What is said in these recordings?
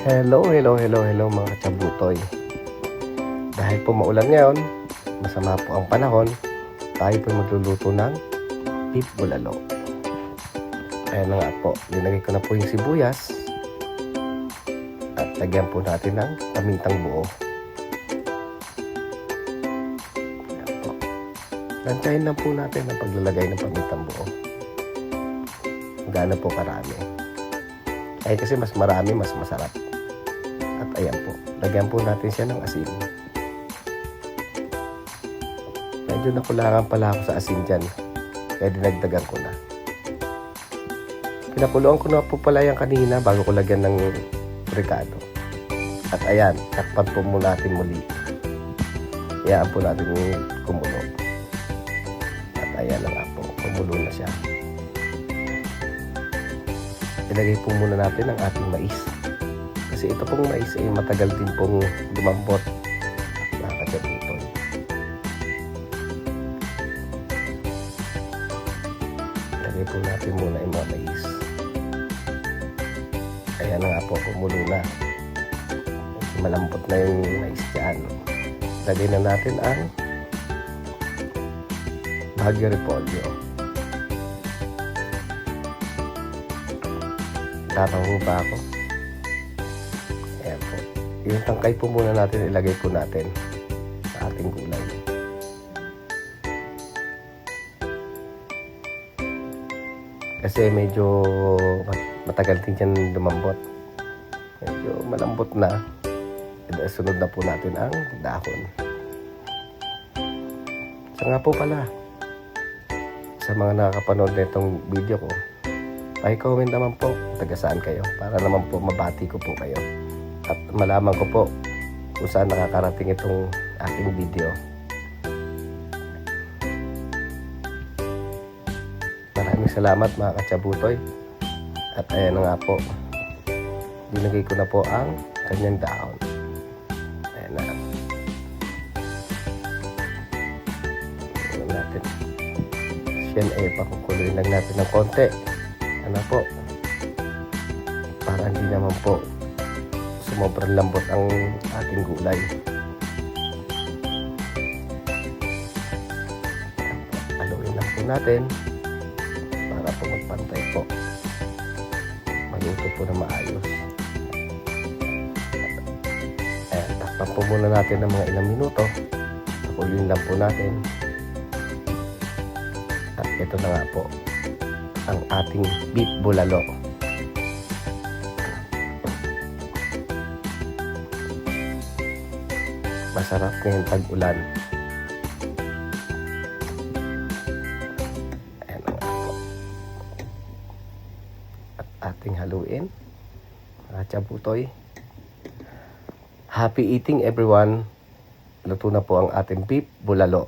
Hello mga kachabutoy. Dahil po maulan ngayon, masama po ang panahon, tayo po magluluto ng beef bulalo. Ayan na nga po, linagay ko na po yung sibuyas at lagyan po natin ng pamintang buo. Ayan po. Lantayin lang po natin ang paglalagay ng pamintang buo. Gaano po karami. Ay kasi mas marami, mas masarap. At ayan po, lagyan po natin siya ng asin. Medyo nakulangan pala ako sa asin dyan, kaya dinagdagan ko na. Pinakuluan ko na po pala yan kanina bago ko lagyan ng ricado. At ayan, takpan po muna natin muli. Hayaan po natin kumulo. At ayan na nga po, kumulo na siya. Ilagay po muna natin ang ating mais. Kasi ito pong mais ay matagal din pong lumambot. Mga kachabutoy. Ilagay po natin muna yung mga mais. Ayan na nga po, kumulo na. Malambot na yung mais dyan. Ilagay na natin ang Baguio Repolyo. Tataho ba ako? Ayan po. Yung tangkay po muna natin, ilagay po natin sa ating gulay. Kasi medyo matagal din yan lumambot. Medyo malambot na. Sunod na po natin ang dahon. So nga po pala, sa mga nakakapanood na itong video ko, i-comment naman po taga saan kayo para naman po mabati ko po kayo at malaman ko po kung saan nakakarating itong aking video. Maraming salamat mga kachabutoy. At ayan na nga po, dinagay ko na po ang kanyang dahon. Ayan na. Ayan natin. Siyan ay pakukuloyin lang natin ng konti. Ano po, para hindi naman po sumobrang lambot ang ating gulay. Haluin lang po natin para po magpantay po, maluto po na maayos. Ayan, takpan po muna natin ng mga ilang minuto. Haluin lang po natin. At ito na nga po ang ating beef bulalo. Masarap ngayong tag-ulan. Ayan ang ako. At ating haluin. Mga chabutoy. Happy eating everyone. Luto na po ang ating beef bulalo.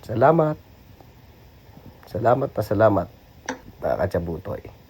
Salamat. Salamat na salamat, mga kachabutoy.